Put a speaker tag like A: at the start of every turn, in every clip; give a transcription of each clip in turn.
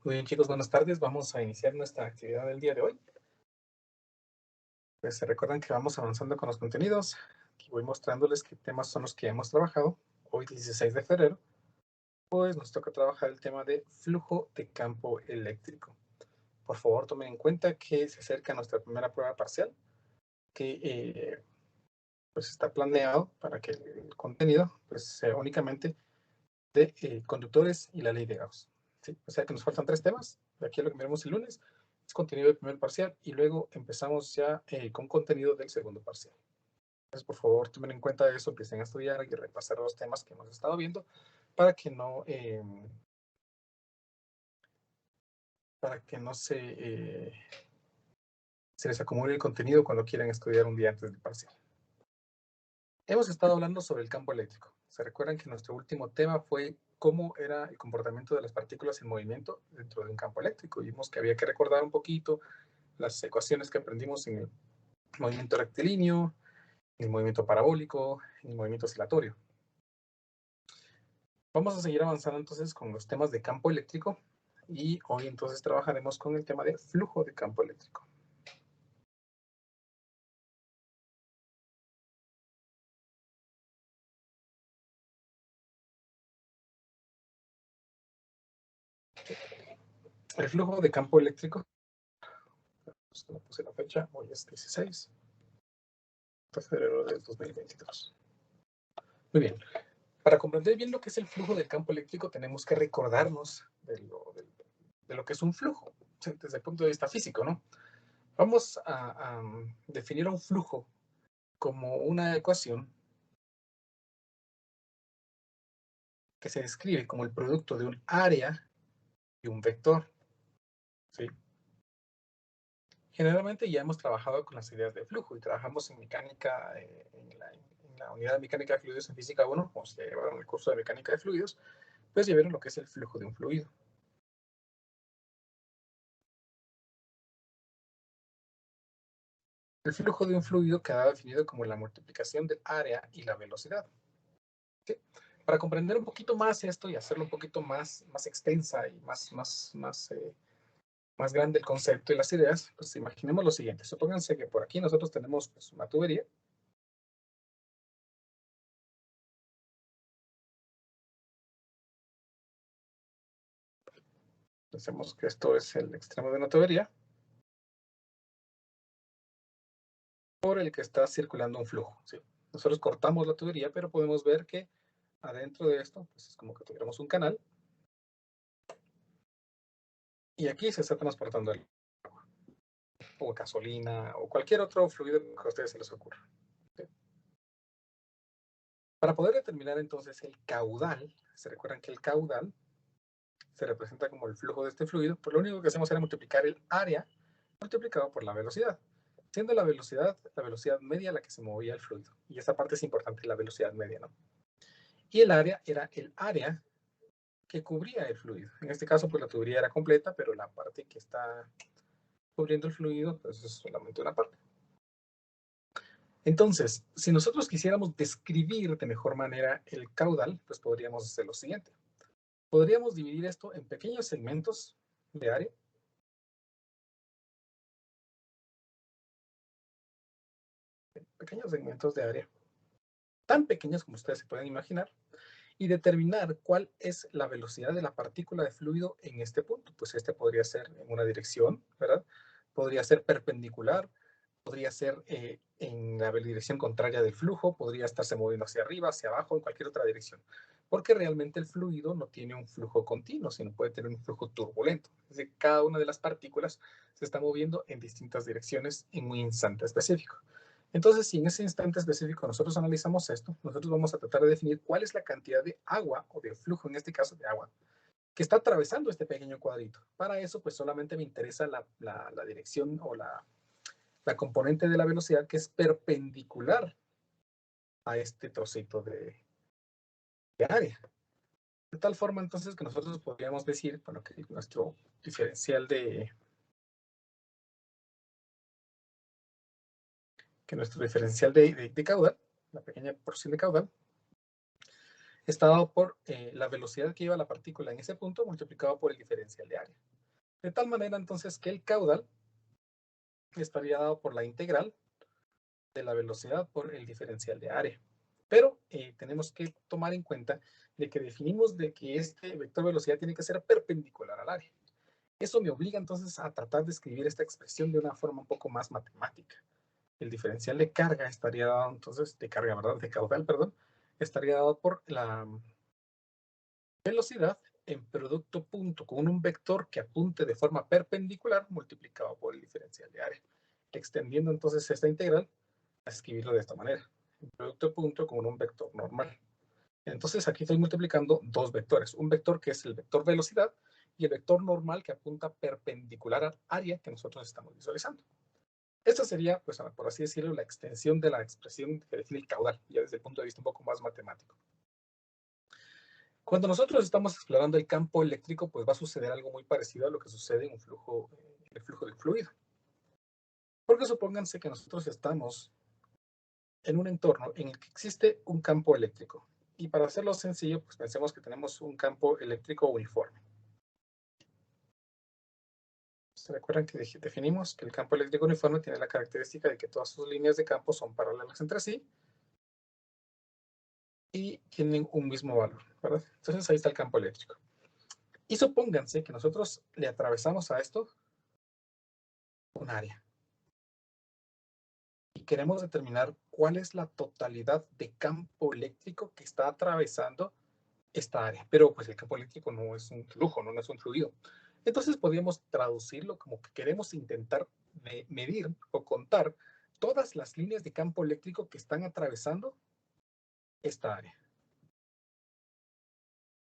A: Muy bien, chicos, buenas tardes. Vamos a iniciar nuestra actividad del día de hoy. Pues se recuerdan que vamos avanzando con los contenidos. Aquí voy mostrándoles qué temas son los que hemos trabajado. Hoy, 16 de febrero, pues nos toca trabajar el tema de flujo de campo eléctrico. Por favor, tomen en cuenta que se acerca nuestra primera prueba parcial, que pues está planeado para que el contenido pues, sea únicamente de conductores y la ley de Gauss. ¿Sí? O sea que nos faltan 3 temas. De aquí a lo que veremos el lunes es contenido del primer parcial y luego empezamos ya con contenido del segundo parcial. Entonces, por favor, tomen en cuenta eso, empiecen a estudiar y repasar los temas que hemos estado viendo para que no se les acumule el contenido cuando quieran estudiar un día antes del parcial. Hemos estado hablando sobre el campo eléctrico. ¿Se recuerdan que nuestro último tema fue cómo era el comportamiento de las partículas en movimiento dentro de un campo eléctrico? Vimos que había que recordar un poquito las ecuaciones que aprendimos en el movimiento rectilíneo, en el movimiento parabólico, en el movimiento oscilatorio. Vamos a seguir avanzando entonces con los temas de campo eléctrico y hoy entonces trabajaremos con el tema de flujo de campo eléctrico. El flujo de campo eléctrico, no puse la fecha, hoy es 16 de febrero del 2022. Muy bien. Para comprender bien lo que es el flujo del campo eléctrico, tenemos que recordarnos de lo que es un flujo, desde el punto de vista físico, ¿no? Vamos a definir un flujo como una ecuación que se describe como el producto de un área y un vector, ¿sí? Generalmente ya hemos trabajado con las ideas de flujo y trabajamos en mecánica, en la unidad de mecánica de fluidos en física 1, como se llevaron el curso de mecánica de fluidos, pues ya vieron lo que es el flujo de un fluido. El flujo de un fluido queda definido como la multiplicación del área y la velocidad. ¿Sí? Para comprender un poquito más esto y hacerlo un poquito más extensa y más grande el concepto y las ideas, pues imaginemos lo siguiente. Supónganse que por aquí nosotros tenemos pues, una tubería. Pensemos que esto es el extremo de una tubería por el que está circulando un flujo. ¿Sí? Nosotros cortamos la tubería, pero podemos ver que adentro de esto pues es como que tuviéramos un canal y aquí se está transportando el agua o gasolina o cualquier otro fluido que a ustedes se les ocurra. ¿Sí? Para poder determinar entonces el caudal, se recuerdan que el caudal se representa como el flujo de este fluido, pues lo único que hacemos era multiplicar el área multiplicado por la velocidad, siendo la velocidad media la que se movía el fluido. Y esa parte es importante, la velocidad media, ¿no? Y el área era el área que cubría el fluido. En este caso, pues la tubería era completa, pero la parte que está cubriendo el fluido, pues es solamente una parte. Entonces, si nosotros quisiéramos describir de mejor manera el caudal, pues podríamos hacer lo siguiente. Podríamos dividir esto en pequeños segmentos de área. Pequeños segmentos de área, tan pequeños como ustedes se pueden imaginar, y determinar cuál es la velocidad de la partícula de fluido en este punto. Pues este podría ser en una dirección, ¿verdad? Podría ser perpendicular, podría ser en la dirección contraria del flujo, podría estarse moviendo hacia arriba, hacia abajo, en cualquier otra dirección. Porque realmente el fluido no tiene un flujo continuo, sino puede tener un flujo turbulento. Es decir, cada una de las partículas se está moviendo en distintas direcciones en un instante específico. Entonces, si en ese instante específico nosotros analizamos esto, nosotros vamos a tratar de definir cuál es la cantidad de agua, o de flujo, en este caso de agua, que está atravesando este pequeño cuadrito. Para eso, pues solamente me interesa la dirección o la componente de la velocidad que es perpendicular a este trocito de área. De tal forma, entonces, que nosotros podríamos decir, bueno, que nuestro diferencial de caudal, la pequeña porción de caudal, está dado por la velocidad que lleva la partícula en ese punto multiplicado por el diferencial de área. De tal manera entonces que el caudal estaría dado por la integral de la velocidad por el diferencial de área. Pero tenemos que tomar en cuenta de que definimos de que este vector velocidad tiene que ser perpendicular al área. Eso me obliga entonces a tratar de escribir esta expresión de una forma un poco más matemática. El diferencial de carga estaría dado entonces, de carga, ¿verdad? De caudal, perdón, estaría dado por la velocidad en producto punto con un vector que apunte de forma perpendicular multiplicado por el diferencial de área. Extendiendo entonces esta integral a escribirlo de esta manera. El producto punto con un vector normal. Entonces aquí estoy multiplicando dos vectores. Un vector que es el vector velocidad y el vector normal que apunta perpendicular al área que nosotros estamos visualizando. Esta sería, pues, por así decirlo, la extensión de la expresión que define el caudal, ya desde el punto de vista un poco más matemático. Cuando nosotros estamos explorando el campo eléctrico, pues va a suceder algo muy parecido a lo que sucede en un flujo, el flujo de fluido. Porque supónganse que nosotros estamos en un entorno en el que existe un campo eléctrico. Y para hacerlo sencillo, pues pensemos que tenemos un campo eléctrico uniforme. ¿Se recuerdan que definimos que el campo eléctrico uniforme tiene la característica de que todas sus líneas de campo son paralelas entre sí y tienen un mismo valor, ¿verdad? Entonces ahí está el campo eléctrico. Y supónganse que nosotros le atravesamos a esto un área. Y queremos determinar cuál es la totalidad de campo eléctrico que está atravesando esta área. Pero pues el campo eléctrico no es un flujo, no es un fluido. Entonces podríamos traducirlo como que queremos intentar medir o contar todas las líneas de campo eléctrico que están atravesando esta área.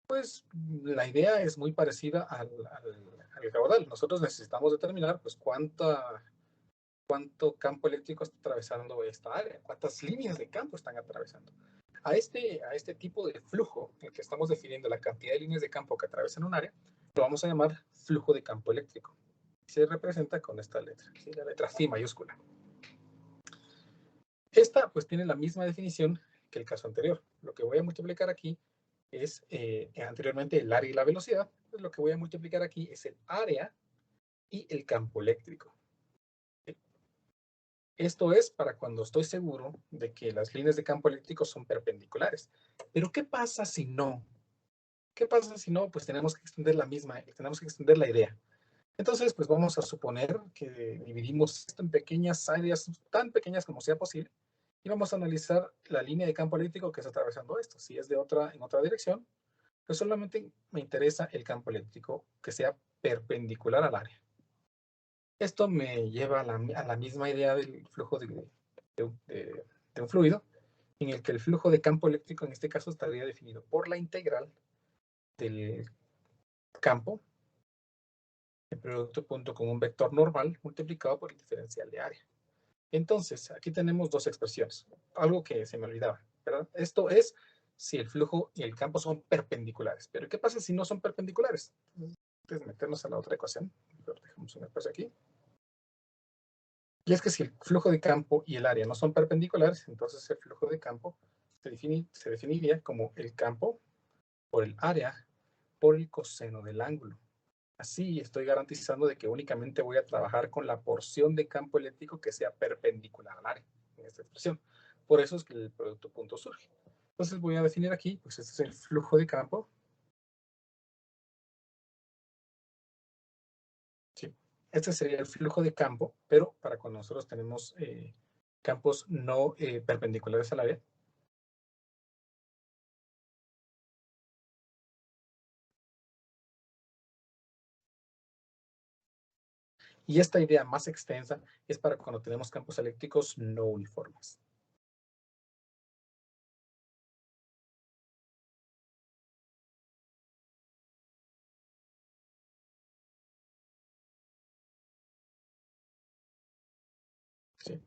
A: Pues la idea es muy parecida al caudal. Nosotros necesitamos determinar pues cuánto campo eléctrico está atravesando esta área, cuántas líneas de campo están atravesando. A este tipo de flujo, el que estamos definiendo la cantidad de líneas de campo que atraviesan un área, lo vamos a llamar flujo de campo eléctrico. Se representa con esta letra, ¿sí? La letra phi mayúscula. Esta pues tiene la misma definición que el caso anterior. Lo que voy a multiplicar aquí es anteriormente el área y la velocidad. Pues lo que voy a multiplicar aquí es el área y el campo eléctrico. Esto es para cuando estoy seguro de que las líneas de campo eléctrico son perpendiculares. Pero ¿qué pasa si no? ¿Qué pasa si no? Pues tenemos que extender tenemos que extender la idea. Entonces, pues vamos a suponer que dividimos esto en pequeñas áreas, tan pequeñas como sea posible, y vamos a analizar la línea de campo eléctrico que está atravesando esto. Si es en otra dirección, pues solamente me interesa el campo eléctrico que sea perpendicular al área. Esto me lleva a la misma idea del flujo de un fluido, en el que el flujo de campo eléctrico en este caso estaría definido por la integral del campo, el producto punto con un vector normal multiplicado por el diferencial de área. Entonces, aquí tenemos dos expresiones, algo que se me olvidaba, ¿verdad? Esto es si el flujo y el campo son perpendiculares. Pero ¿qué pasa si no son perpendiculares? Antes de meternos a la otra ecuación, dejamos un espacio aquí. Y es que si el flujo de campo y el área no son perpendiculares, entonces el flujo de campo se definiría como el campo por el área por el coseno del ángulo. Así estoy garantizando de que únicamente voy a trabajar con la porción de campo eléctrico que sea perpendicular al área, en esta expresión. Por eso es que el producto punto surge. Entonces voy a definir aquí, pues este es el flujo de campo. Sí, este sería el flujo de campo, pero para cuando nosotros tenemos campos no perpendiculares al área. Y esta idea más extensa es para cuando tenemos campos eléctricos no uniformes. ¿Sí?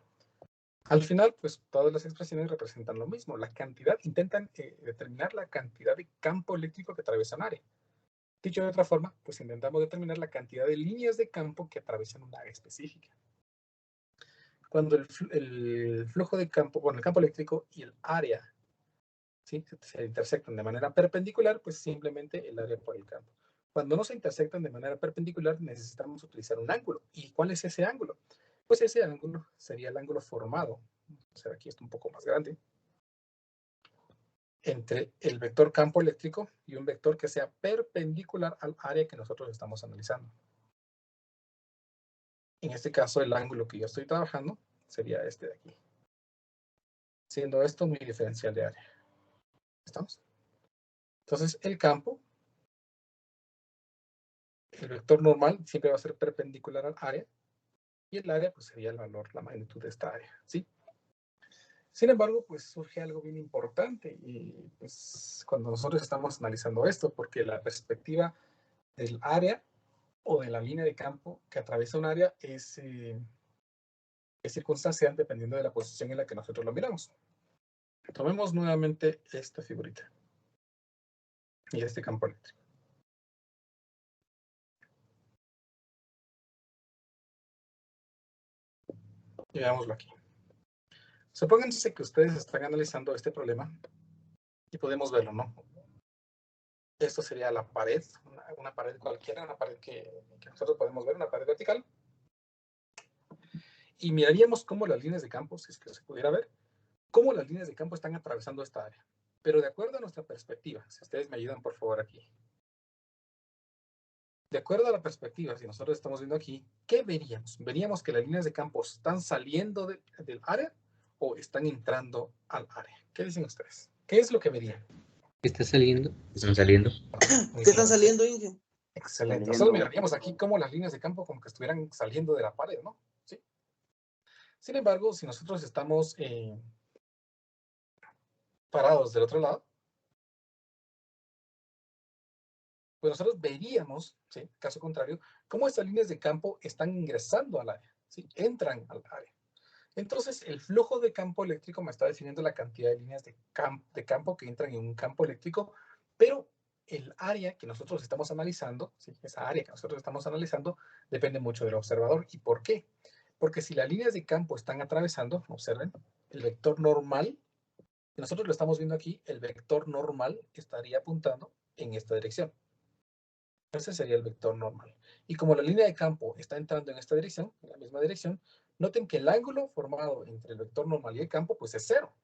A: Al final, pues todas las expresiones representan lo mismo. La cantidad, intentan determinar la cantidad de campo eléctrico que atraviesa un área. Dicho de otra forma, pues intentamos determinar la cantidad de líneas de campo que atraviesan un área específica. Cuando el flujo de campo, bueno, el campo eléctrico y el área, ¿sí?, se intersectan de manera perpendicular, pues simplemente el área por el campo. Cuando no se intersectan de manera perpendicular, necesitamos utilizar un ángulo. ¿Y cuál es ese ángulo? Pues ese ángulo sería el ángulo formado, vamos a hacer aquí esto un poco más grande, entre el vector campo eléctrico y un vector que sea perpendicular al área que nosotros estamos analizando. En este caso, el ángulo que yo estoy trabajando sería este de aquí, siendo esto mi diferencial de área. ¿Estamos? Entonces, el campo, el vector normal siempre va a ser perpendicular al área, y el área pues sería el valor, la magnitud de esta área, ¿sí? Sin embargo, pues surge algo bien importante, y pues cuando nosotros estamos analizando esto, porque la perspectiva del área o de la línea de campo que atraviesa un área es circunstancial dependiendo de la posición en la que nosotros lo miramos. Tomemos nuevamente esta figurita y este campo eléctrico. Y veámoslo aquí. Supónganse que ustedes están analizando este problema y podemos verlo, ¿no? Esto sería la pared, una pared cualquiera, una pared que nosotros podemos ver, una pared vertical. Y miraríamos cómo las líneas de campo, si es que se pudiera ver, cómo las líneas de campo están atravesando esta área. Pero de acuerdo a nuestra perspectiva, si ustedes me ayudan por favor aquí. De acuerdo a la perspectiva, si nosotros estamos viendo aquí, ¿qué veríamos? ¿Veríamos que las líneas de campo están saliendo del área o están entrando al área? ¿Qué dicen ustedes? ¿Qué es lo que verían?
B: Está saliendo. Están saliendo.
C: ¿Qué están saliendo, Inge?
A: Excelente. Nosotros miraríamos aquí cómo las líneas de campo como que estuvieran saliendo de la pared, ¿no? Sí. Sin embargo, si nosotros estamos parados del otro lado, pues nosotros veríamos, ¿sí? Caso contrario, cómo estas líneas de campo están ingresando al área, ¿sí? Entran al área. Entonces, el flujo de campo eléctrico me está definiendo la cantidad de líneas de campo que entran en un campo eléctrico, pero el área que nosotros estamos analizando, ¿sí? Esa área que nosotros estamos analizando, depende mucho del observador. ¿Y por qué? Porque si las líneas de campo están atravesando, observen, el vector normal, nosotros lo estamos viendo aquí, el vector normal estaría apuntando en esta dirección. Ese sería el vector normal. Y como la línea de campo está entrando en esta dirección, en la misma dirección, noten que el ángulo formado entre el vector normal y el campo, pues es cero.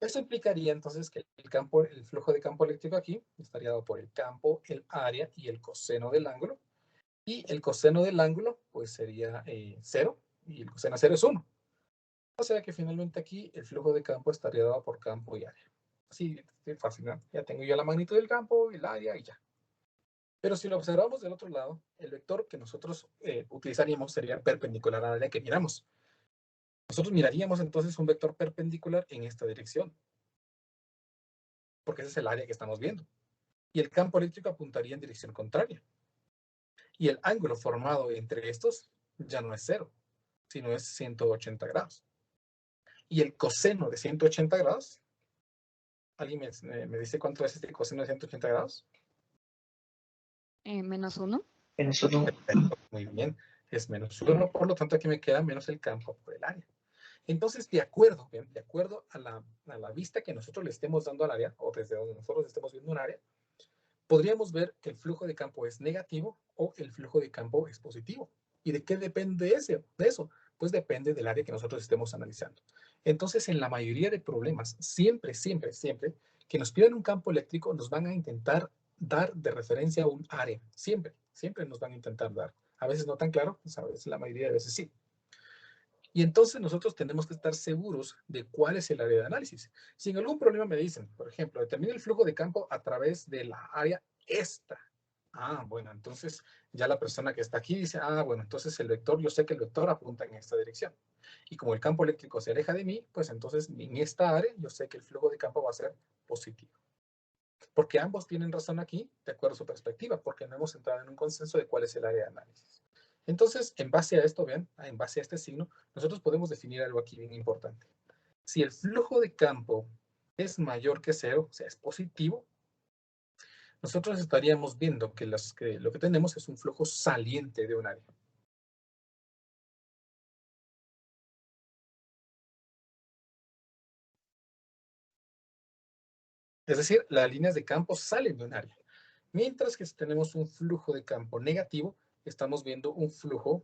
A: Eso implicaría entonces que el flujo de campo eléctrico aquí estaría dado por el campo, el área y el coseno del ángulo. Y el coseno del ángulo, pues sería 0, y el coseno de 0 es 1. O sea que finalmente aquí el flujo de campo estaría dado por campo y área. Así, fácil, ¿no? Ya tengo yo la magnitud del campo, el área y ya. Pero si lo observamos del otro lado, el vector que nosotros utilizaríamos sería perpendicular al área que miramos. Nosotros miraríamos entonces un vector perpendicular en esta dirección, porque ese es el área que estamos viendo. Y el campo eléctrico apuntaría en dirección contraria. Y el ángulo formado entre estos ya no es 0, sino es 180 grados. Y el coseno de 180 grados, ¿alguien me dice cuánto es este coseno de 180 grados?
D: -1.
A: Muy bien, es -1, por lo tanto aquí me queda menos el campo por el área. Entonces, de acuerdo a la vista que nosotros le estemos dando al área, o desde donde nosotros estemos viendo un área, podríamos ver que el flujo de campo es negativo o el flujo de campo es positivo. ¿Y de qué depende de eso? Pues depende del área que nosotros estemos analizando. Entonces, en la mayoría de problemas, siempre que nos pidan un campo eléctrico, nos van a intentar dar de referencia a un área. Siempre nos van a intentar dar. A veces no tan claro, pues a veces, la mayoría de veces sí. Y entonces nosotros tenemos que estar seguros de cuál es el área de análisis. Si en algún problema me dicen, por ejemplo, determina el flujo de campo a través de la área esta. Bueno, entonces ya la persona que está aquí dice, bueno, entonces el vector, yo sé que el vector apunta en esta dirección. Y como el campo eléctrico se aleja de mí, pues entonces en esta área yo sé que el flujo de campo va a ser positivo. Porque ambos tienen razón aquí, de acuerdo a su perspectiva, porque no hemos entrado en un consenso de cuál es el área de análisis. Entonces, en base a esto, vean, en base a este signo, nosotros podemos definir algo aquí bien importante. Si el flujo de campo es mayor que 0, o sea, es positivo, nosotros estaríamos viendo que lo que tenemos es un flujo saliente de un área. Es decir, las líneas de campo salen de un área. Mientras que si tenemos un flujo de campo negativo, estamos viendo un flujo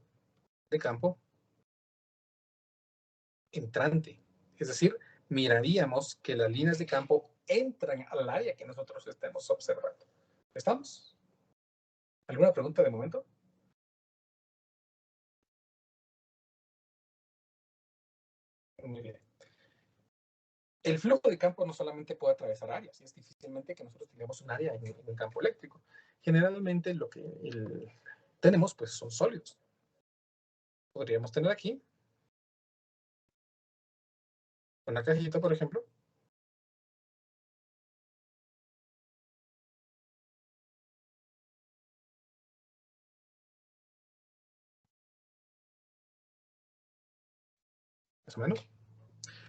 A: de campo entrante. Es decir, miraríamos que las líneas de campo entran al área que nosotros estemos observando. ¿Estamos? ¿Alguna pregunta de momento? Muy bien. El flujo de campo no solamente puede atravesar áreas, es difícilmente que nosotros tengamos un área en un campo eléctrico. Generalmente lo que tenemos pues son sólidos. Podríamos tener aquí una cajita, por ejemplo. Más o menos.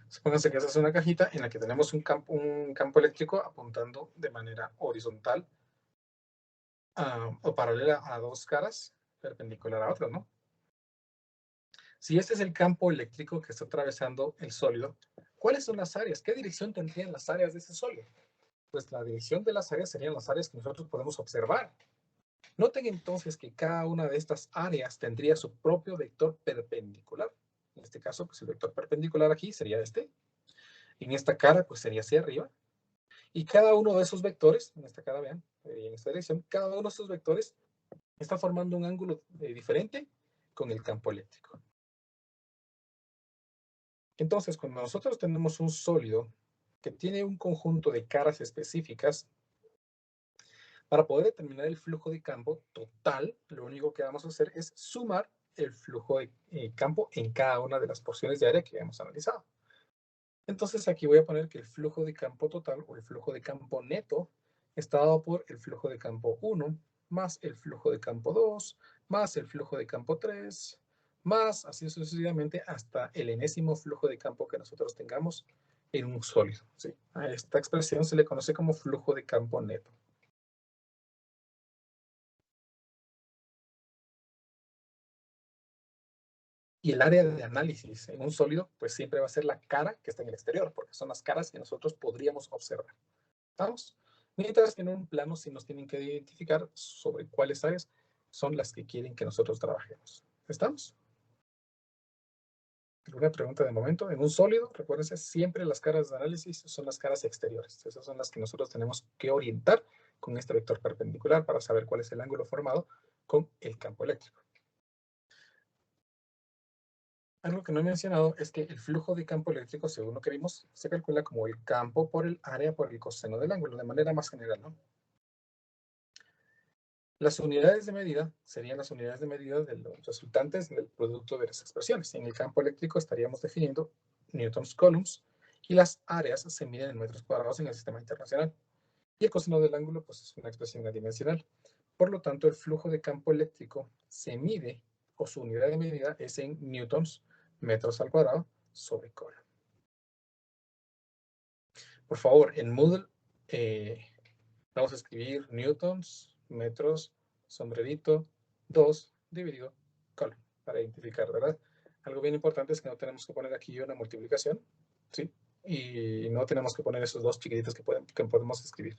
A: Supónganse que esa es una cajita en la que tenemos un campo eléctrico apuntando de manera horizontal o paralela a dos caras, perpendicular a otras, ¿no? Si este es el campo eléctrico que está atravesando el sólido, ¿cuáles son las áreas? ¿Qué dirección tendrían las áreas de ese sólido? Pues la dirección de las áreas serían las áreas que nosotros podemos observar. Noten entonces que cada una de estas áreas tendría su propio vector perpendicular. En este caso, pues el vector perpendicular aquí sería este. En esta cara, pues sería hacia arriba. Y cada uno de esos vectores, en esta cara, vean, en esta dirección, cada uno de estos vectores está formando un ángulo diferente con el campo eléctrico. Entonces, cuando nosotros tenemos un sólido que tiene un conjunto de caras específicas, para poder determinar el flujo de campo total, lo único que vamos a hacer es sumar el flujo de campo en cada una de las porciones de área que hemos analizado. Entonces aquí voy a poner que el flujo de campo total o el flujo de campo neto está dado por el flujo de campo 1 más el flujo de campo 2 más el flujo de campo 3 más así sucesivamente hasta el enésimo flujo de campo que nosotros tengamos en un sólido. ¿Sí? A esta expresión se le conoce como flujo de campo neto. Y el área de análisis en un sólido, pues siempre va a ser la cara que está en el exterior, porque son las caras que nosotros podríamos observar. ¿Estamos? Mientras que en un plano sí nos tienen que identificar sobre cuáles áreas son las que quieren que nosotros trabajemos. ¿Estamos? ¿Alguna pregunta de momento? En un sólido, recuérdense, siempre las caras de análisis son las caras exteriores. Esas son las que nosotros tenemos que orientar con este vector perpendicular para saber cuál es el ángulo formado con el campo eléctrico. Algo que no he mencionado es que el flujo de campo eléctrico, según lo que vimos, se calcula como el campo por el área por el coseno del ángulo, de manera más general, ¿no? Las unidades de medida serían las unidades de medida de los resultantes del producto de las expresiones. En el campo eléctrico estaríamos definiendo newtons coulombs y las áreas se miden en metros cuadrados en el sistema internacional. Y el coseno del ángulo pues, es una expresión adimensional. Por lo tanto, el flujo de campo eléctrico se mide, o su unidad de medida es en newtons metros al cuadrado sobre coulomb. Por favor, en Moodle vamos a escribir newtons, metros, sombrerito, 2 dividido coulomb para identificar, ¿verdad? Algo bien importante es que no tenemos que poner aquí una multiplicación, ¿sí? Y no tenemos que poner esos dos chiquititos que podemos escribir.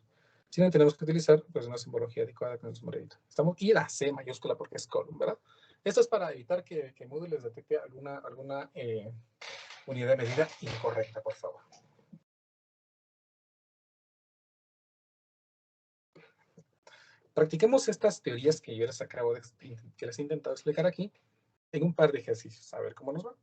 A: Sino tenemos que utilizar pues, una simbología adecuada con el sombrerito. Estamos, y la C mayúscula porque es coulomb, ¿verdad? Esto es para evitar que Moodle les detecte alguna unidad de medida incorrecta, por favor. Practiquemos estas teorías que yo les acabo que les he intentado explicar aquí en un par de ejercicios, a ver cómo nos va.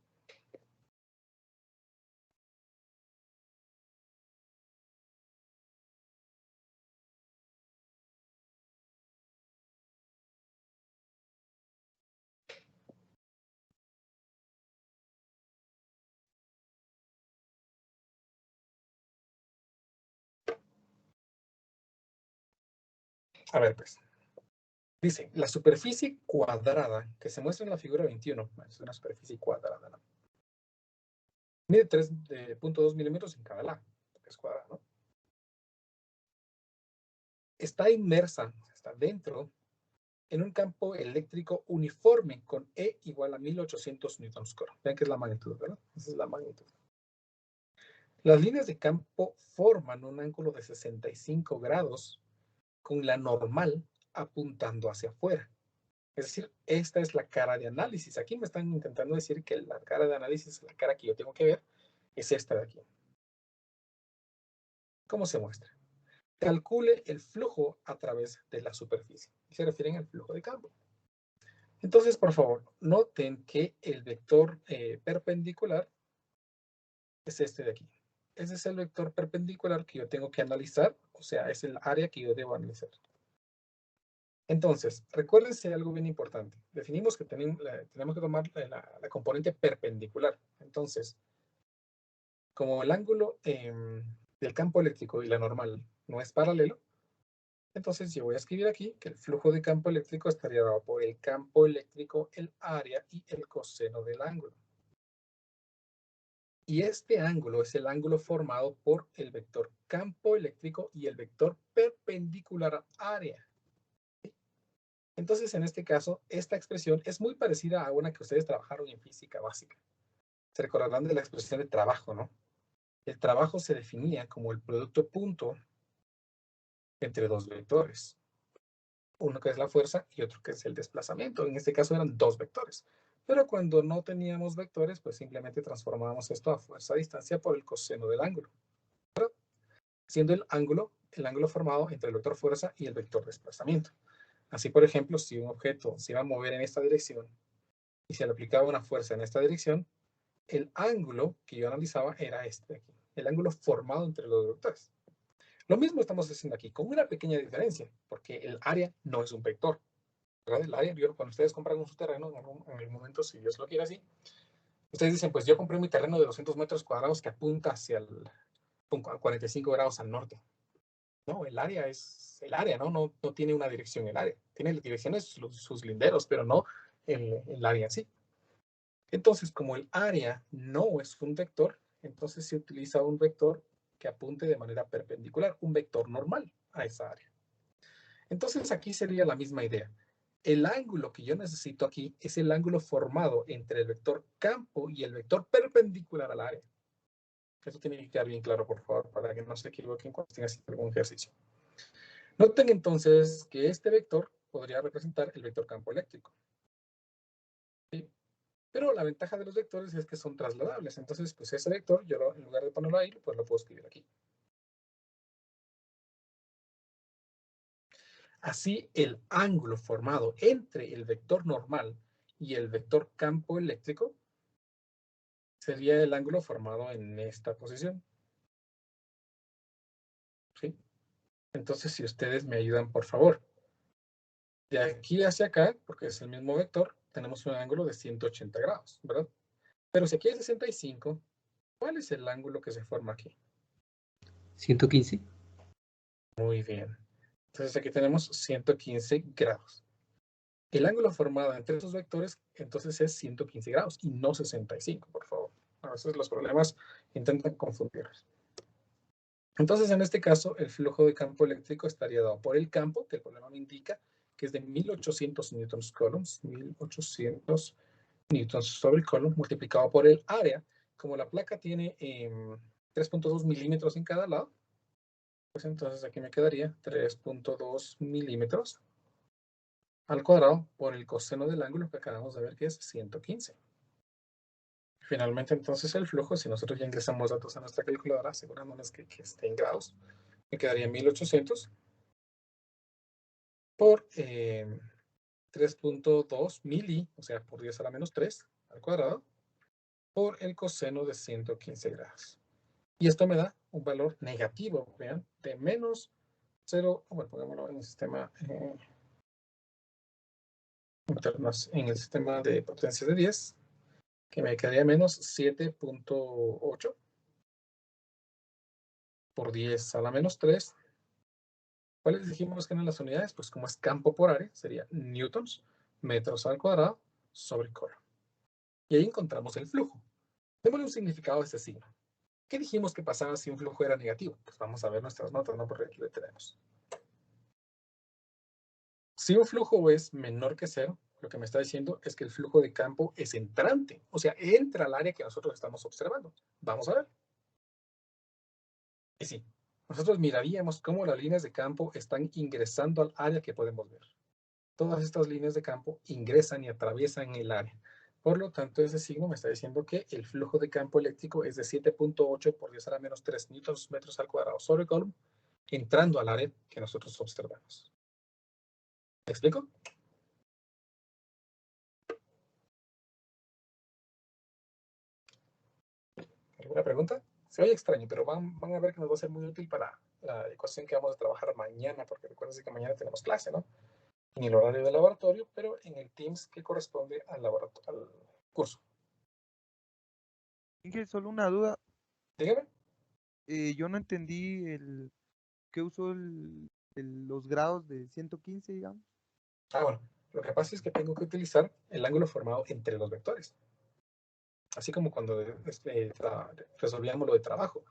A: A ver, pues. Dice, la superficie cuadrada que se muestra en la figura 21, es una superficie cuadrada, ¿no? Mide 3.2 milímetros en cada lado, que es cuadrada, ¿no? Está inmersa, está dentro, en un campo eléctrico uniforme con E igual a 1800 newtons coulomb. Vean que es la magnitud, ¿verdad? Esa es la magnitud. Las líneas de campo forman un ángulo de 65 grados con la normal apuntando hacia afuera. Es decir, esta es la cara de análisis. Aquí me están intentando decir que la cara de análisis, la cara que yo tengo que ver, es esta de aquí. ¿Cómo se muestra? Calcule el flujo a través de la superficie. Se refieren al flujo de campo. Entonces, por favor, noten que el vector perpendicular es este de aquí. Ese es el vector perpendicular que yo tengo que analizar, o sea, es el área que yo debo analizar. Entonces, recuérdense algo bien importante. Definimos que tenemos que tomar la componente perpendicular. Entonces, como el ángulo del campo eléctrico y la normal no es paralelo, entonces yo voy a escribir aquí que el flujo de campo eléctrico estaría dado por el campo eléctrico, el área y el coseno del ángulo. Y este ángulo es el ángulo formado por el vector campo eléctrico y el vector perpendicular área. Entonces, en este caso, esta expresión es muy parecida a una que ustedes trabajaron en física básica. Se recordarán de la expresión de trabajo, ¿no? El trabajo se definía como el producto punto entre dos vectores. Uno que es la fuerza y otro que es el desplazamiento. En este caso eran dos vectores. Pero cuando no teníamos vectores, pues simplemente transformábamos esto a fuerza-distancia por el coseno del ángulo, ¿verdad? Siendo el ángulo formado entre el vector fuerza y el vector desplazamiento. Así, por ejemplo, si un objeto se iba a mover en esta dirección y se le aplicaba una fuerza en esta dirección, el ángulo que yo analizaba era este de aquí, el ángulo formado entre los vectores. Lo mismo estamos haciendo aquí, con una pequeña diferencia, porque el área no es un vector, ¿verdad? El área, cuando ustedes compran un terreno, en el momento, si Dios lo quiere así, ustedes dicen, pues yo compré mi terreno de 200 metros cuadrados que apunta hacia el 45 grados al norte. No, el área es el área, ¿no? No tiene una dirección el área. Tiene direcciones sus linderos, pero no el área en sí. Entonces, como el área no es un vector, entonces se utiliza un vector que apunte de manera perpendicular, un vector normal a esa área. Entonces, aquí sería la misma idea. El ángulo que yo necesito aquí es el ángulo formado entre el vector campo y el vector perpendicular al área. Eso tiene que quedar bien claro, por favor, para que no se equivoquen cuando estén haciendo algún ejercicio. Noten entonces que este vector podría representar el vector campo eléctrico. ¿Sí? Pero la ventaja de los vectores es que son trasladables. Entonces, pues ese vector, yo en lugar de ponerlo ahí, pues lo puedo escribir aquí. Así, el ángulo formado entre el vector normal y el vector campo eléctrico sería el ángulo formado en esta posición. ¿Sí? Entonces, si ustedes me ayudan, por favor. De aquí hacia acá, porque es el mismo vector, tenemos un ángulo de 180 grados, ¿verdad? Pero si aquí hay 65, ¿cuál es el ángulo que se forma aquí?
B: 115.
A: Muy bien. Entonces aquí tenemos 115 grados. El ángulo formado entre estos vectores, entonces es 115 grados y no 65, por favor. A veces los problemas intentan confundirlos. Entonces, en este caso, el flujo de campo eléctrico estaría dado por el campo, que el problema me indica que es de 1800 newtons coulombs, 1800 newtons sobre coulomb, multiplicado por el área. Como la placa tiene 3.2 milímetros en cada lado, pues entonces aquí me quedaría 3.2 milímetros al cuadrado por el coseno del ángulo que acabamos de ver que es 115. Finalmente, entonces, el flujo, si nosotros ya ingresamos datos a nuestra calculadora, asegurándonos que esté en grados, me quedaría 1800 por 3.2 mili, o sea, por 10 a la menos 3 al cuadrado, por el coseno de 115 grados. Y esto me da un valor negativo, vean, de menos 0, bueno, pongámoslo en el sistema en el sistema de potencia de 10, que me quedaría menos 7.8 por 10 a la menos 3. ¿Cuáles dijimos que eran las unidades? Pues como es campo por área, sería newtons, metros al cuadrado, sobre coulomb. Y ahí encontramos el flujo. Démosle un significado a este signo. ¿Qué dijimos que pasaba si un flujo era negativo? Pues vamos a ver nuestras notas, ¿no? Porque aquí lo tenemos. Si un flujo es menor que 0, lo que me está diciendo es que el flujo de campo es entrante, o sea, entra al área que nosotros estamos observando. Vamos a ver. Y sí, nosotros miraríamos cómo las líneas de campo están ingresando al área que podemos ver. Todas estas líneas de campo ingresan y atraviesan el área. Por lo tanto, ese signo me está diciendo que el flujo de campo eléctrico es de 7.8 por 10 a la menos 3 newtons metros al cuadrado sobre Coulomb, entrando al área que nosotros observamos. ¿Me explico? ¿Alguna pregunta? Se oye extraño, pero van a ver que nos va a ser muy útil para la ecuación que vamos a trabajar mañana, porque recuerden que mañana tenemos clase, ¿no? En el horario del laboratorio, pero en el Teams que corresponde al curso.
D: Inge, solo una duda.
A: Dígame.
D: Yo no entendí qué usó los grados de 115, digamos.
A: Bueno, lo que pasa es que tengo que utilizar el ángulo formado entre los vectores. Así como cuando resolvíamos lo de trabajo.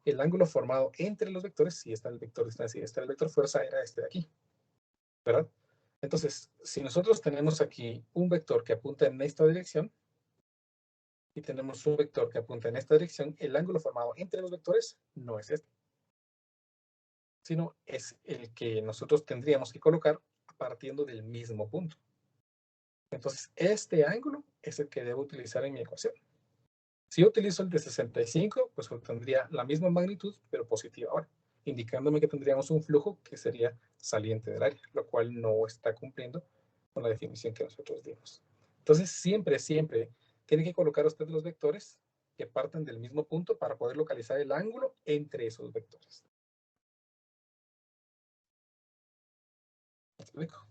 A: El ángulo formado entre los vectores, si está el vector distancia y está el vector fuerza, era este de aquí, ¿verdad? Entonces, si nosotros tenemos aquí un vector que apunta en esta dirección y tenemos un vector que apunta en esta dirección, el ángulo formado entre los vectores no es este, sino es el que nosotros tendríamos que colocar partiendo del mismo punto. Entonces, este ángulo es el que debo utilizar en mi ecuación. Si yo utilizo el de 65, pues obtendría la misma magnitud, pero positiva ahora, indicándome que tendríamos un flujo que sería saliente del área, lo cual no está cumpliendo con la definición que nosotros dimos. Entonces, siempre tiene que colocar usted los vectores que parten del mismo punto para poder localizar el ángulo entre esos vectores. ¿Me explico?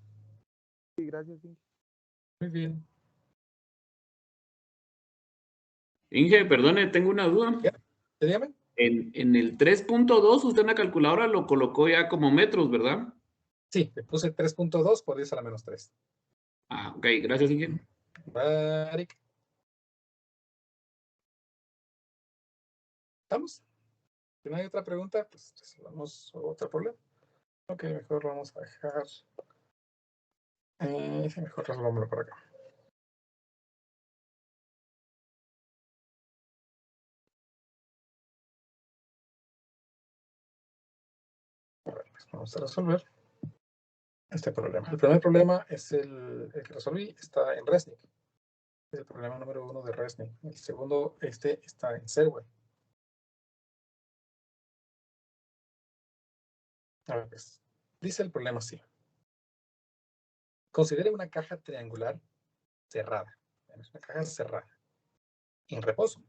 D: Sí, gracias, Inge.
A: Muy bien.
E: Inge, perdone, tengo una duda.
A: Dígame.
E: En el 3.2 usted en la calculadora lo colocó ya como metros, ¿verdad?
A: Sí, le puse 3.2 por 10 a la menos 3.
E: Ah, ok, gracias, Inge.
A: Barik. ¿Estamos? Si no hay otra pregunta, pues vamos a otro problema. Ok, mejor vamos a dejar. Sí, mejor resolvámoslo por acá. A ver, pues vamos a resolver este problema. El primer problema es el que resolví, está en Resnick. Es el problema número 1 de Resnick. El segundo, está en Serway. A ver, pues, dice el problema así. Considere una caja triangular cerrada. Es una caja cerrada. En reposo.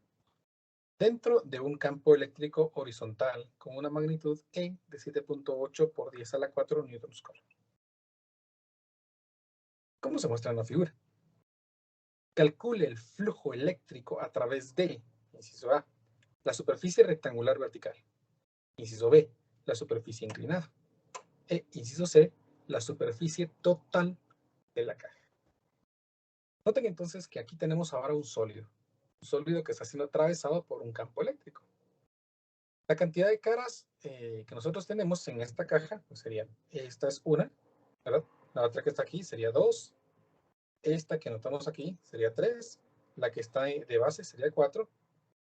A: Dentro de un campo eléctrico horizontal con una magnitud E de 7.8 por 10 a la 4 newtons Coulomb. ¿Cómo se muestra en la figura? Calcule el flujo eléctrico a través de, inciso A, la superficie rectangular vertical. Inciso B, la superficie inclinada. E, inciso C, la superficie total de la caja. Noten entonces que aquí tenemos ahora un sólido que está siendo atravesado por un campo eléctrico. La cantidad de caras que nosotros tenemos en esta caja, pues serían, esta es una, ¿verdad? La otra que está aquí sería 2, esta que notamos aquí sería 3, la que está de base sería 4,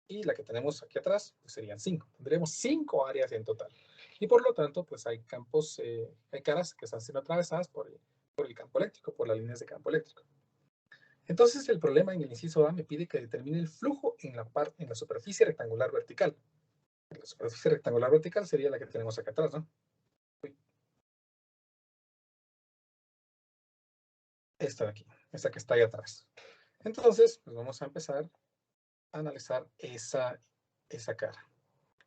A: y la que tenemos aquí atrás pues serían 5. Tendríamos 5 áreas en total. Y por lo tanto, pues hay campos, hay caras que están siendo atravesadas por el campo eléctrico, por las líneas de campo eléctrico. Entonces, el problema en el inciso A me pide que determine el flujo en la superficie rectangular vertical. La superficie rectangular vertical sería la que tenemos acá atrás, ¿no? Esta de aquí, esta que está ahí atrás. Entonces, pues vamos a empezar a analizar esa cara.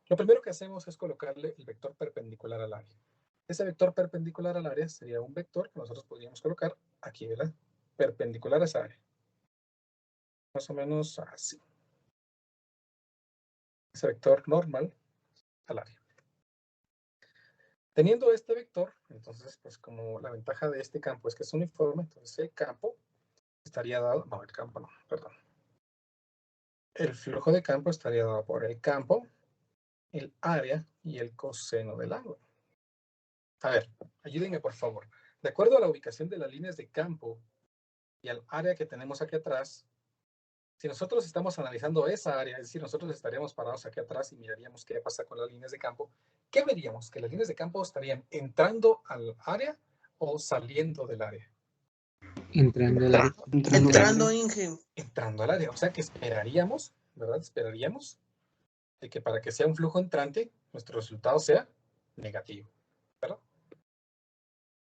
A: Lo primero que hacemos es colocarle el vector perpendicular al área. Ese vector perpendicular al área sería un vector que nosotros podríamos colocar aquí, ¿verdad? Perpendicular a esa área. Más o menos así. Ese vector normal al área. Teniendo este vector, entonces, pues como la ventaja de este campo es que es uniforme, entonces el campo estaría dado, no, el campo no, perdón. El flujo de campo estaría dado por el campo, el área y el coseno del ángulo. A ver, ayúdenme por favor. De acuerdo a la ubicación de las líneas de campo y al área que tenemos aquí atrás, Si nosotros estamos analizando esa área, es decir, nosotros estaríamos parados aquí atrás y miraríamos qué pasa con las líneas de campo, ¿qué veríamos? ¿Que las líneas de campo estarían entrando al área o saliendo del área?
B: Entrando al área.
C: Entrando, Inge.
A: Entrando al área. O sea que esperaríamos, ¿verdad? Esperaríamos de que para que sea un flujo entrante, nuestro resultado sea negativo, ¿verdad?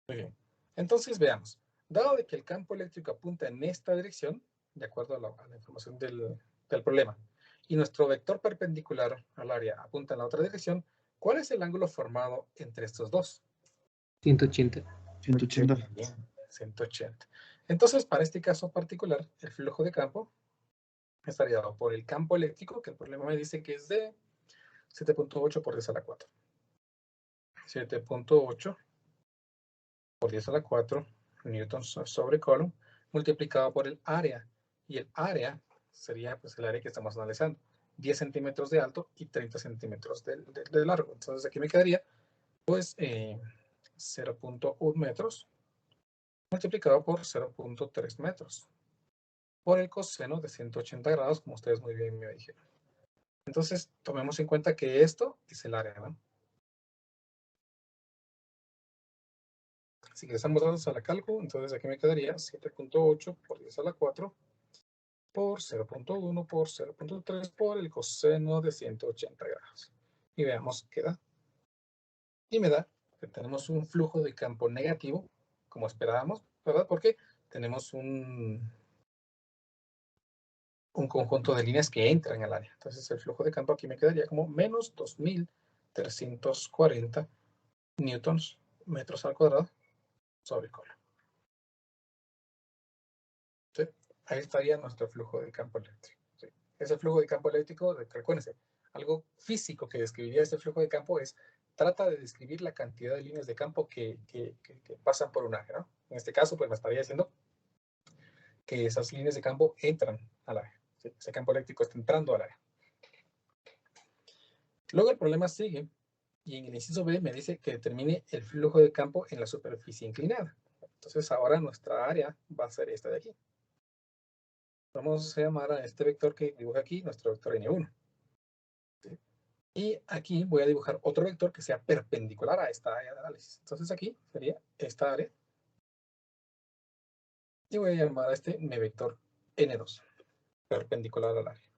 A: Muy bien. Entonces veamos. Dado de que el campo eléctrico apunta en esta dirección, de acuerdo a la información del problema, y nuestro vector perpendicular al área apunta en la otra dirección, ¿cuál es el ángulo formado entre estos dos?
B: 180.
E: 180.
A: Bien, 180. Entonces, para este caso particular, el flujo de campo estaría dado por el campo eléctrico, que el problema me dice que es de 7.8 por 10 a la 4. 7.8 por 10 a la 4 newtons sobre coulomb, multiplicado por el área. Y el área sería pues el área que estamos analizando. 10 centímetros de alto y 30 centímetros de largo. Entonces aquí me quedaría pues 0.1 metros multiplicado por 0.3 metros por el coseno de 180 grados, como ustedes muy bien me dijeron. Entonces tomemos en cuenta que esto es el área, ¿no? Si ingresamos datos a la cálculo, entonces aquí me quedaría 7.8 por 10 a la 4 por 0.1 por 0.3 por el coseno de 180 grados. Y veamos qué da. Y me da que tenemos un flujo de campo negativo, como esperábamos, ¿verdad? Porque tenemos un conjunto de líneas que entran al área. Entonces el flujo de campo aquí me quedaría como menos 2.340 newtons metros al cuadrado sobre coulomb. ¿Sí? Ahí estaría nuestro flujo de campo eléctrico. ¿Sí? Ese flujo de campo eléctrico, recuérdense, algo físico que describiría este flujo de campo es, trata de describir la cantidad de líneas de campo que pasan por un área, ¿no? En este caso, pues me estaría diciendo que esas líneas de campo entran al área. ¿Sí? Ese campo eléctrico está entrando al área. Luego el problema sigue, y en el inciso B me dice que determine el flujo de campo en la superficie inclinada. Entonces ahora nuestra área va a ser esta de aquí. Vamos a llamar a este vector que dibuja aquí nuestro vector N1. ¿Sí? Y aquí voy a dibujar otro vector que sea perpendicular a esta área de análisis. Entonces aquí sería esta área. Y voy a llamar a este mi vector N2, perpendicular al área.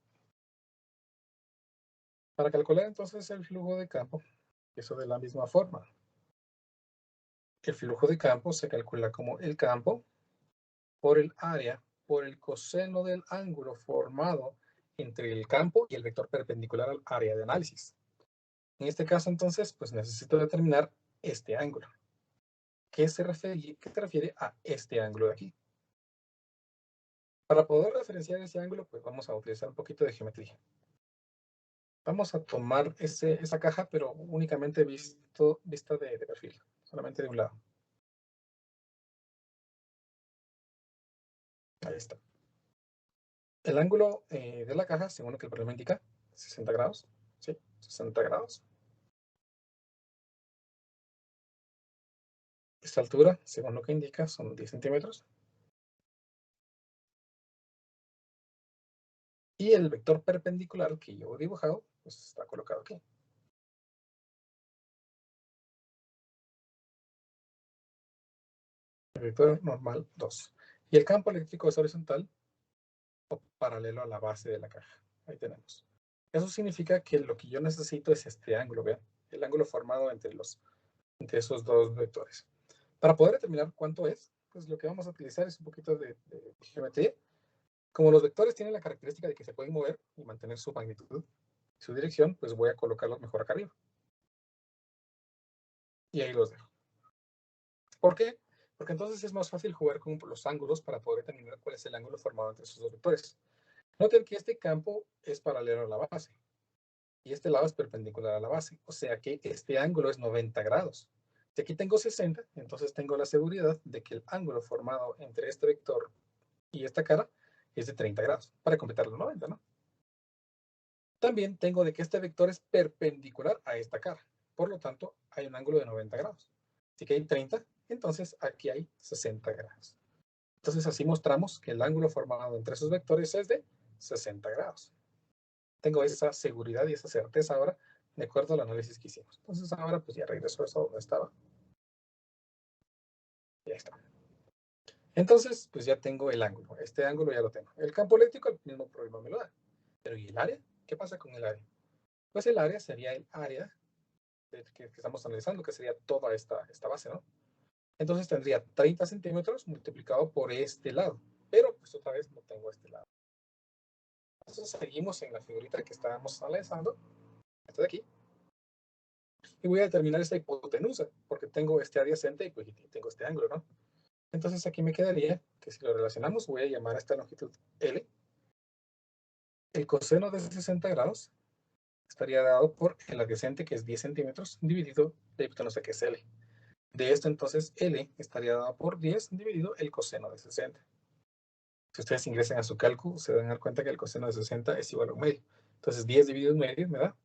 A: Para calcular entonces el flujo de campo, eso de la misma forma. El flujo de campo se calcula como el campo por el área por el coseno del ángulo formado entre el campo y el vector perpendicular al área de análisis. En este caso, entonces, pues necesito determinar este ángulo. ¿Qué se refiere a este ángulo de aquí? Para poder referenciar ese ángulo, pues vamos a utilizar un poquito de geometría. Vamos a tomar esa caja, pero únicamente vista de perfil, solamente de un lado. Ahí está. El ángulo de la caja, según lo que el problema indica, 60 grados. ¿Sí? 60 grados. Esta altura, según lo que indica, son 10 centímetros. Y el vector perpendicular que yo he dibujado, pues está colocado aquí. El vector normal 2. Y el campo eléctrico es horizontal o paralelo a la base de la caja. Ahí tenemos. Eso significa que lo que yo necesito es este ángulo, ¿vean? El ángulo formado entre esos dos vectores. Para poder determinar cuánto es, pues lo que vamos a utilizar es un poquito de geometría. Como los vectores tienen la característica de que se pueden mover y mantener su magnitud, su dirección, pues voy a colocarlos mejor acá arriba. Y ahí los dejo. ¿Por qué? Porque entonces es más fácil jugar con los ángulos para poder determinar cuál es el ángulo formado entre esos dos vectores. Noten que este campo es paralelo a la base y este lado es perpendicular a la base. O sea que este ángulo es 90 grados. Si aquí tengo 60, entonces tengo la seguridad de que el ángulo formado entre este vector y esta cara es de 30 grados, para completar los 90, ¿no? También tengo de que este vector es perpendicular a esta cara. Por lo tanto, hay un ángulo de 90 grados. Si aquí hay 30, entonces aquí hay 60 grados. Entonces así mostramos que el ángulo formado entre esos vectores es de 60 grados. Tengo esa seguridad y esa certeza ahora de acuerdo al análisis que hicimos. Entonces ahora pues ya regreso a eso donde estaba. Ya está. Entonces pues ya tengo el ángulo. Este ángulo ya lo tengo. El campo eléctrico, el mismo problema me lo da. Pero ¿y el área? ¿Qué pasa con el área? Pues el área sería el área que estamos analizando, que sería toda esta base, ¿no? Entonces tendría 30 centímetros multiplicado por este lado. Pero pues otra vez no tengo este lado. Entonces seguimos en la figurita que estábamos analizando. Esta de aquí. Y voy a determinar esta hipotenusa, porque tengo este adyacente y pues tengo este ángulo, ¿no? Entonces aquí me quedaría que si lo relacionamos, voy a llamar a esta longitud L. El coseno de 60 grados estaría dado por el adyacente, que es 10 centímetros, dividido la hipotenusa, que es L. De esto, entonces, L estaría dado por 10 dividido el coseno de 60. Si ustedes ingresan a su cálculo, se van a dar cuenta que el coseno de 60 es igual a un medio. Entonces, 10 dividido un medio me da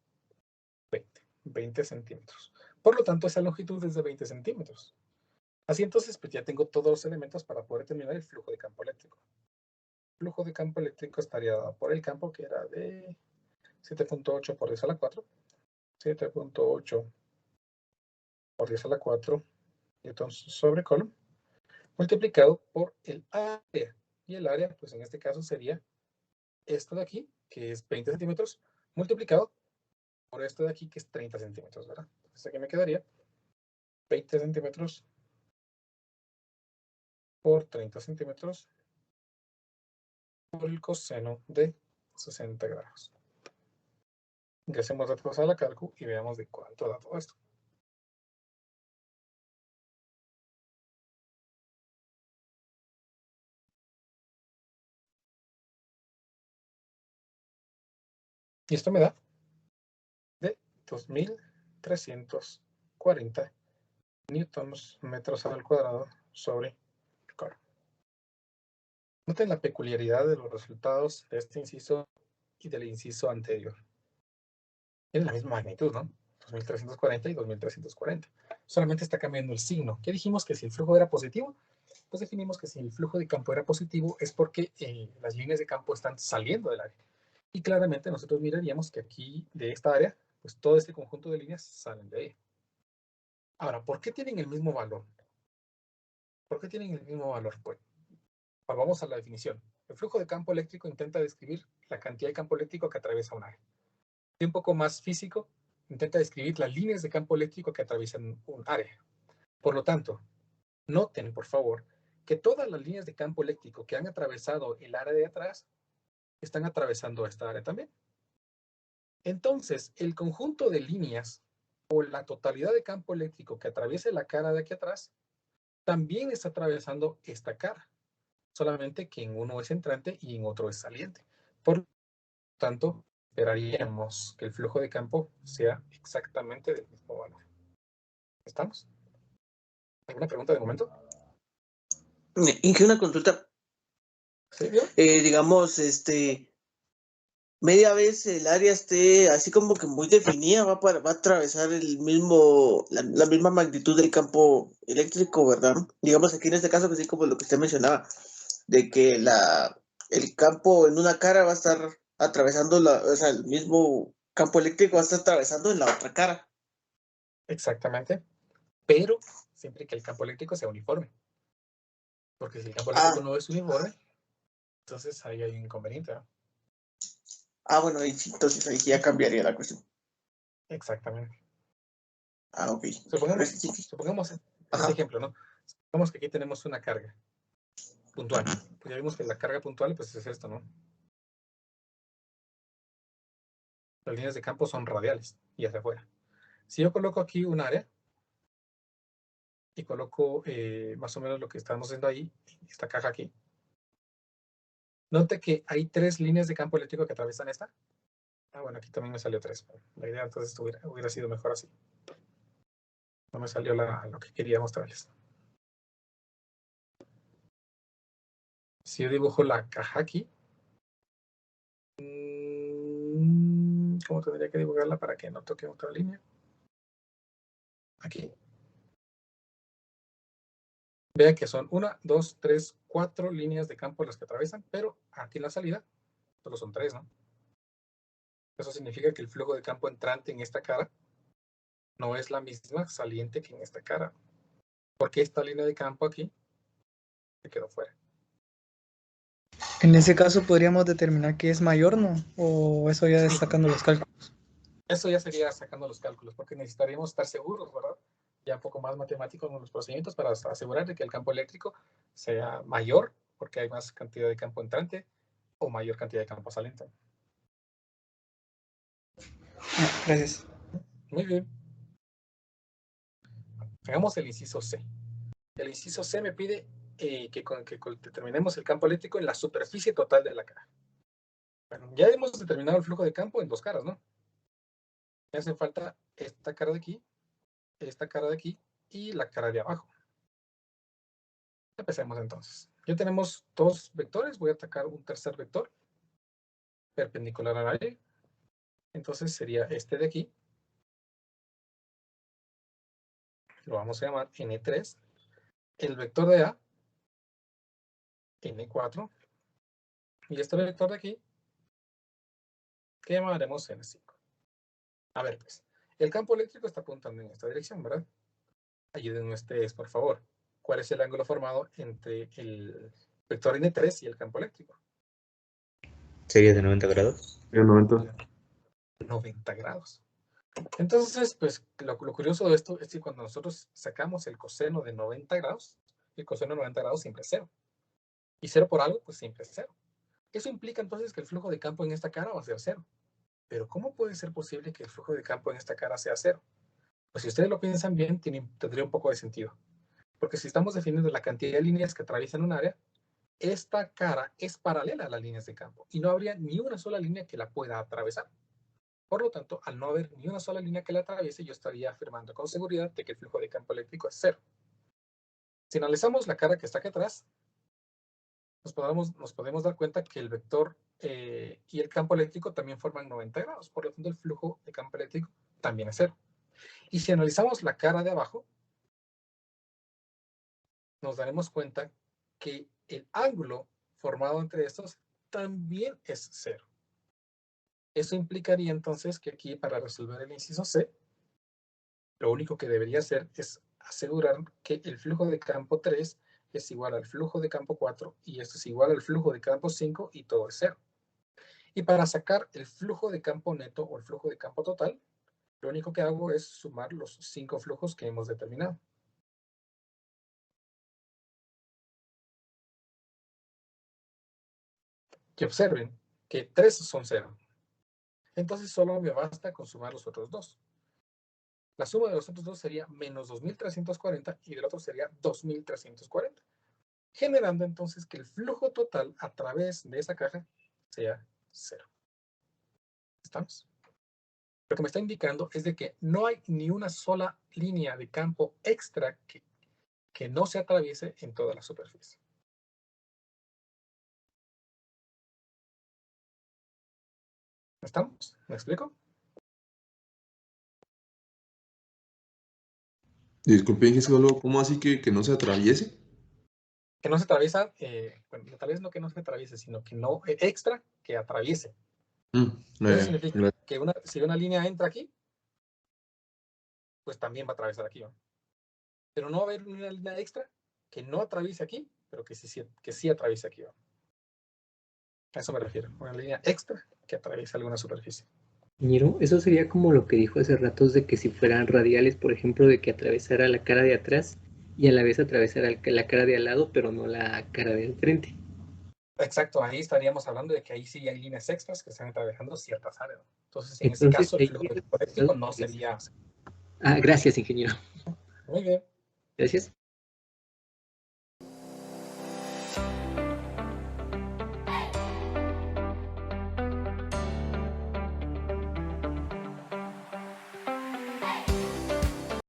A: 20 centímetros. Por lo tanto, esa longitud es de 20 centímetros. Así entonces, pues ya tengo todos los elementos para poder determinar el flujo de campo eléctrico. El flujo de campo eléctrico estaría dado por el campo, que era de 7.8 por 10 a la 4. 7.8 por 10 a la 4 newtons sobre Coulomb, multiplicado por el área. Y el área, pues en este caso sería esto de aquí, que es 20 centímetros, multiplicado por esto de aquí, que es 30 centímetros, ¿verdad? Entonces aquí me quedaría 20 centímetros por 30 centímetros por el coseno de 60 grados. Ingresemos datos a la cálculo y veamos de cuánto da todo esto. Y esto me da de 2.340 newtons metros al cuadrado sobre el Coulomb. Noten la peculiaridad de los resultados de este inciso y del inciso anterior. Tienen la misma magnitud, ¿no? 2.340 y 2.340. Solamente está cambiando el signo. ¿Qué dijimos? Que si el flujo era positivo, pues definimos que si el flujo de campo era positivo es porque las líneas de campo están saliendo del área. Y claramente nosotros miraríamos que aquí, de esta área, pues todo este conjunto de líneas salen de ahí. Ahora, ¿por qué tienen el mismo valor? ¿Por qué tienen el mismo valor? Pues vamos a la definición. El flujo de campo eléctrico intenta describir la cantidad de campo eléctrico que atraviesa un área. Y un poco más físico, intenta describir las líneas de campo eléctrico que atraviesan un área. Por lo tanto, noten, por favor, que todas las líneas de campo eléctrico que han atravesado el área de atrás están atravesando esta área también. Entonces, el conjunto de líneas o la totalidad de campo eléctrico que atraviesa la cara de aquí atrás también está atravesando esta cara. Solamente que en uno es entrante y en otro es saliente. Por lo tanto, esperaríamos que el flujo de campo sea exactamente del mismo valor. ¿Estamos? ¿Alguna pregunta de momento?
C: Inge, una consulta.
A: ¿Sí, vio?
C: Digamos, media vez el área esté así como que muy definida, va a atravesar la misma magnitud del campo eléctrico, ¿verdad? Digamos aquí en este caso, que sí, como lo que usted mencionaba, de que el campo en una cara va a estar atravesando o sea, el mismo campo eléctrico va a estar atravesando en la otra cara.
A: Exactamente. Pero siempre que el campo eléctrico sea uniforme. Porque si el campo eléctrico no es uniforme, entonces ahí hay un inconveniente, ¿no?
C: Bueno, entonces ahí ya cambiaría la cuestión.
A: Exactamente.
C: Ok.
A: Supongamos este ejemplo, ¿no? Supongamos que aquí tenemos una carga puntual. Pues ya vimos que la carga puntual, pues es esto, ¿no? Las líneas de campo son radiales y hacia afuera. Si yo coloco aquí un área y coloco más o menos lo que estamos haciendo ahí, esta caja aquí, note que hay 3 líneas de campo eléctrico que atraviesan esta. Bueno, aquí también me salió 3. La idea entonces hubiera sido mejor así. No me salió lo que quería mostrarles. Si yo dibujo la caja aquí, ¿cómo tendría que dibujarla para que no toque otra línea? Aquí. Vean que son 1, 2, 3, 4 líneas de campo las que atraviesan, pero aquí en la salida solo son 3, ¿no? Eso significa que el flujo de campo entrante en esta cara no es la misma saliente que en esta cara. Porque esta línea de campo aquí se quedó fuera.
F: En ese caso podríamos determinar que es mayor, ¿no? O eso ya es sacando los cálculos.
A: Eso ya sería sacando los cálculos, porque necesitaríamos estar seguros, ¿verdad? Ya un poco más matemáticos en los procedimientos para asegurar de que el campo eléctrico sea mayor, porque hay más cantidad de campo entrante, o mayor cantidad de campo saliente.
F: Gracias.
A: Muy bien. Hagamos el inciso C. El inciso C me pide que determinemos el campo eléctrico en la superficie total de la cara. Bueno, ya hemos determinado el flujo de campo en 2 caras, ¿no? Me hace falta esta cara de aquí y la cara de abajo. Empecemos entonces. Ya tenemos 2 vectores, voy a atacar un tercer vector perpendicular al área. Entonces sería este de aquí. Lo vamos a llamar N3. El vector de A, N4. Y este vector de aquí, que llamaremos N5. A ver, pues, el campo eléctrico está apuntando en esta dirección, ¿verdad? Ayúdenme ustedes, por favor. ¿Cuál es el ángulo formado entre el vector N3 y el campo eléctrico?
G: Sería de 90 grados.
A: 90 grados. Entonces, pues, lo curioso de esto es que cuando nosotros sacamos el coseno de 90 grados, el coseno de 90 grados siempre es 0. Y 0 por algo, pues siempre es 0. Eso implica entonces que el flujo de campo en esta cara va a ser 0. Pero ¿cómo puede ser posible que el flujo de campo en esta cara sea 0? Pues si ustedes lo piensan bien, tendría un poco de sentido. Porque si estamos definiendo la cantidad de líneas que atraviesan un área, esta cara es paralela a las líneas de campo y no habría ni una sola línea que la pueda atravesar. Por lo tanto, al no haber ni una sola línea que la atraviese, yo estaría afirmando con seguridad de que el flujo de campo eléctrico es 0. Si analizamos la cara que está aquí atrás, nos podemos dar cuenta que el vector y el campo eléctrico también forman 90 grados. Por lo tanto, el flujo de campo eléctrico también es 0. Y si analizamos la cara de abajo, nos daremos cuenta que el ángulo formado entre estos también es 0. Eso implicaría entonces que aquí, para resolver el inciso C, lo único que debería hacer es asegurar que el flujo de campo 3 es igual al flujo de campo 4 y esto es igual al flujo de campo 5 y todo es 0. Y para sacar el flujo de campo neto o el flujo de campo total, lo único que hago es sumar los 5 flujos que hemos determinado. Que observen que 3 son 0. Entonces solo me basta con sumar los otros 2. La suma de los otros 2 sería menos 2.340 y del otro sería 2.340. Generando entonces que el flujo total a través de esa caja sea 0. ¿Estamos? Lo que me está indicando es de que no hay ni una sola línea de campo extra que no se atraviese en toda la superficie. ¿Estamos? ¿Me explico?
H: Disculpen, solo, ¿cómo así que no se atraviese?
A: Que no se atraviesa, bueno, tal vez no que no se atraviese, sino que no extra que atraviese. Eso significa que si una línea entra aquí, pues también va a atravesar aquí, ¿no? Pero no va a haber una línea extra que no atraviese aquí, pero que sí atraviese aquí, ¿no? A eso me refiero, una línea extra que atraviesa alguna superficie.
B: Ingeniero, eso sería como lo que dijo hace ratos de que si fueran radiales, por ejemplo, de que atravesara la cara de atrás y a la vez atravesara la cara de al lado, pero no la cara del frente.
A: Exacto, ahí estaríamos hablando de que ahí sí hay líneas extras que están atravesando ciertas áreas. Entonces, en ese caso, el flujo eléctrico no sería...
B: Ah, gracias, ingeniero.
A: Muy bien.
B: Gracias.